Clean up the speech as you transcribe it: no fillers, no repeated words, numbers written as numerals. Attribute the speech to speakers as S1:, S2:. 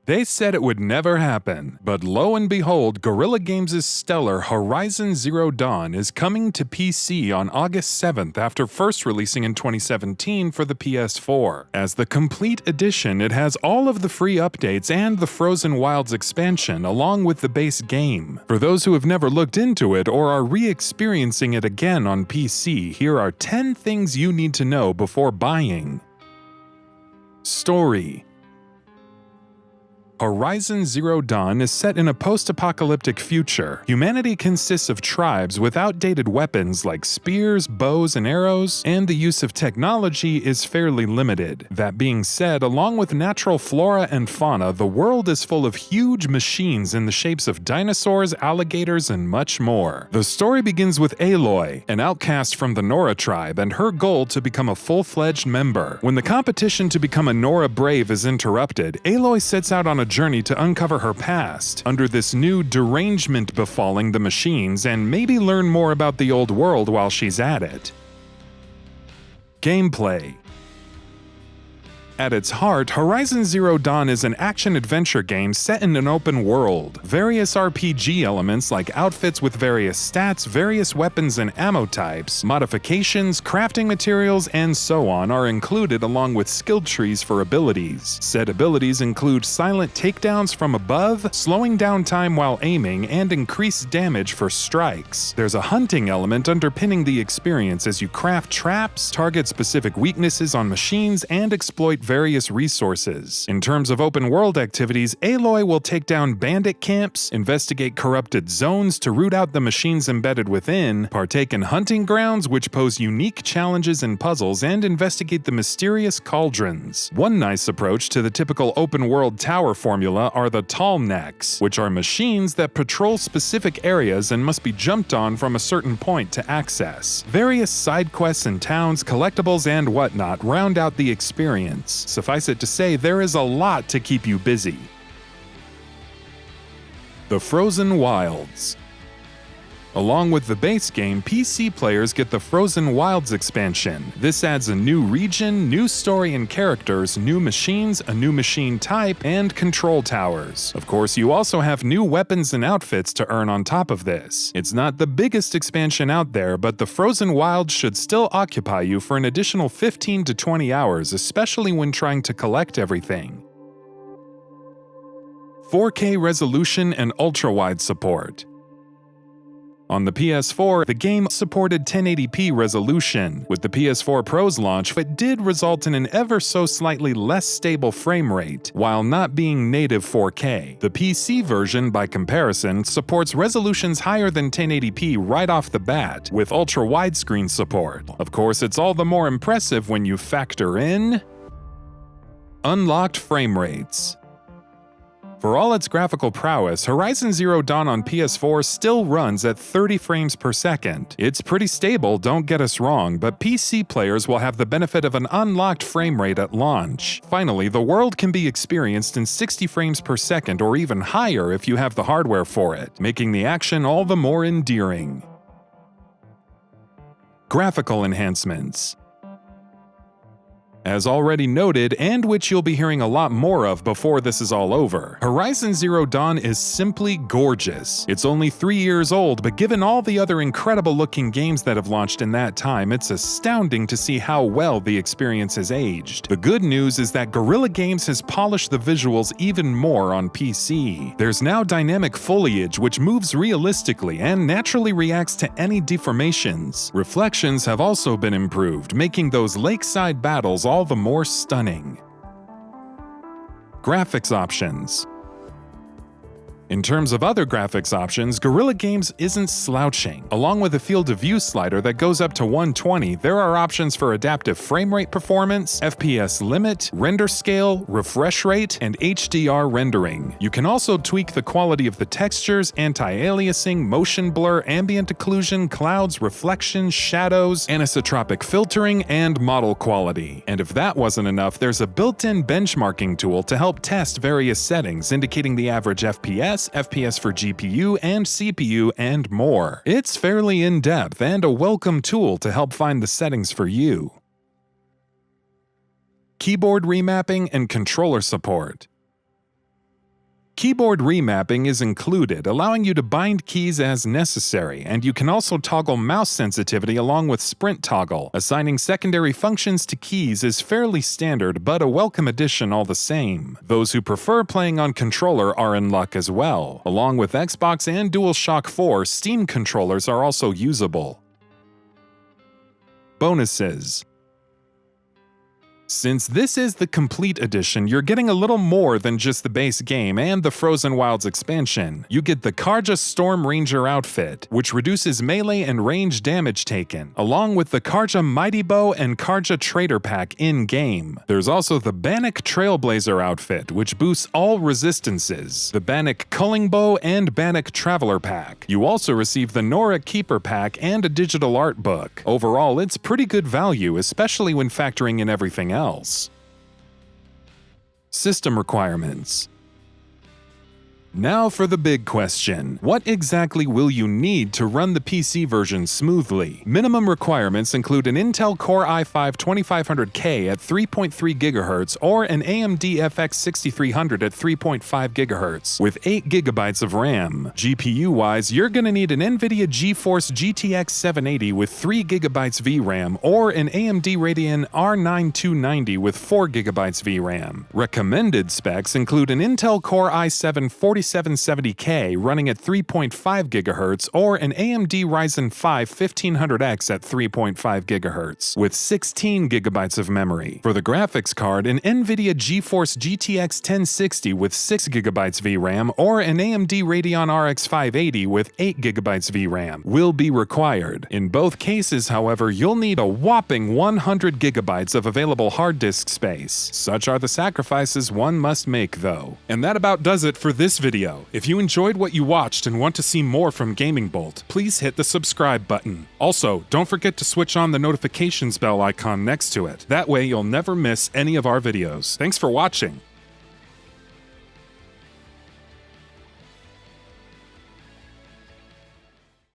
S1: They said it would never happen, but lo and behold, Guerrilla Games' stellar Horizon Zero Dawn is coming to PC on August 7th after first releasing in 2017 for the PS4. As the complete edition, it has all of the free updates and the Frozen Wilds expansion along with the base game. For those who have never looked into it or are re-experiencing it again on PC, here are 10 things you need to know before buying. Story. Horizon Zero Dawn is set in a post-apocalyptic future. Humanity consists of tribes with outdated weapons like spears, bows, and arrows, and the use of technology is fairly limited. That being said, along with natural flora and fauna, the world is full of huge machines in the shapes of dinosaurs, alligators, and much more. The story begins with Aloy, an outcast from the Nora tribe, and her goal to become a full-fledged member. When the competition to become a Nora Brave is interrupted, Aloy sets out on a journey to uncover her past, under this new derangement befalling the machines, and maybe learn more about the old world while she's at it. Gameplay. At its heart, Horizon Zero Dawn is an action-adventure game set in an open world. Various RPG elements like outfits with various stats, various weapons and ammo types, modifications, crafting materials, and so on are included along with skill trees for abilities. Said abilities include silent takedowns from above, slowing down time while aiming, and increased damage for strikes. There's a hunting element underpinning the experience as you craft traps, target specific weaknesses on machines, and exploit various resources. In terms of open world activities, Aloy will take down bandit camps, investigate corrupted zones to root out the machines embedded within, partake in hunting grounds which pose unique challenges and puzzles, and investigate the mysterious cauldrons. One nice approach to the typical open world tower formula are the tall necks, which are machines that patrol specific areas and must be jumped on from a certain point to access. Various side quests and towns, collectibles, and whatnot round out the experience. Suffice it to say, there is a lot to keep you busy. The Frozen Wilds. Along with the base game, PC players get the Frozen Wilds expansion. This adds a new region, new story and characters, new machines, a new machine type, and control towers. Of course, you also have new weapons and outfits to earn on top of this. It's not the biggest expansion out there, but the Frozen Wilds should still occupy you for an additional 15 to 20 hours, especially when trying to collect everything. 4K resolution and ultra-wide support. On the PS4, the game supported 1080p resolution. With the PS4 Pro's launch, it did result in an ever so slightly less stable frame rate, while not being native 4K. The PC version, by comparison, supports resolutions higher than 1080p right off the bat, with ultra-widescreen support. Of course, it's all the more impressive when you factor in unlocked frame rates. For all its graphical prowess, Horizon Zero Dawn on PS4 still runs at 30 frames per second. It's pretty stable, don't get us wrong, but PC players will have the benefit of an unlocked frame rate at launch. Finally, the world can be experienced in 60 frames per second or even higher if you have the hardware for it, making the action all the more endearing. Graphical enhancements. As already noted, and which you'll be hearing a lot more of before this is all over, Horizon Zero Dawn is simply gorgeous. It's only 3 years old, but given all the other incredible-looking games that have launched in that time, it's astounding to see how well the experience has aged. The good news is that Guerrilla Games has polished the visuals even more on PC. There's now dynamic foliage, which moves realistically and naturally reacts to any deformations. Reflections have also been improved, making those lakeside battles all the more stunning. Graphics options. In terms of other graphics options, Guerrilla Games isn't slouching. Along with a field of view slider that goes up to 120, there are options for adaptive frame rate performance, FPS limit, render scale, refresh rate, and HDR rendering. You can also tweak the quality of the textures, anti-aliasing, motion blur, ambient occlusion, clouds, reflections, shadows, anisotropic filtering, and model quality. And if that wasn't enough, there's a built-in benchmarking tool to help test various settings, indicating the average FPS, FPS for GPU and CPU, and more. It's fairly in-depth and a welcome tool to help find the settings for you. Keyboard remapping and controller support. Keyboard remapping is included, allowing you to bind keys as necessary, and you can also toggle mouse sensitivity along with sprint toggle. Assigning secondary functions to keys is fairly standard, but a welcome addition all the same. Those who prefer playing on controller are in luck as well. Along with Xbox and DualShock 4, Steam controllers are also usable. Bonuses. Since this is the complete edition, you're getting a little more than just the base game and the Frozen Wilds expansion. You get the Karja Storm Ranger outfit, which reduces melee and range damage taken, along with the Karja Mighty Bow and Karja Trader Pack in-game. There's also the Bannock Trailblazer outfit, which boosts all resistances, the Bannock Culling Bow and Bannock Traveler Pack. You also receive the Nora Keeper Pack and a digital art book. Overall, it's pretty good value, especially when factoring in everything else. System requirements. Now for the big question. What exactly will you need to run the PC version smoothly? Minimum requirements include an Intel Core i5-2500K at 3.3 GHz or an AMD FX 6300 at 3.5 GHz with 8 GB of RAM. GPU-wise, you're gonna need an NVIDIA GeForce GTX 780 with 3 GB VRAM or an AMD Radeon R9 290 with 4 GB VRAM. Recommended specs include an Intel Core i7 4770K running at 3.5 GHz or an AMD Ryzen 5 1500X at 3.5 GHz with 16 GB of memory. For the graphics card, an NVIDIA GeForce GTX 1060 with 6 GB VRAM or an AMD Radeon RX 580 with 8 GB VRAM will be required. In both cases, however, you'll need a whopping 100 GB of available hard disk space. Such are the sacrifices one must make, though. And that about does it for this video. If you enjoyed what you watched and want to see more from Gaming Bolt, please hit the subscribe button. Also, don't forget to switch on the notifications bell icon next to it. That way you'll never miss any of our videos. Thanks for watching.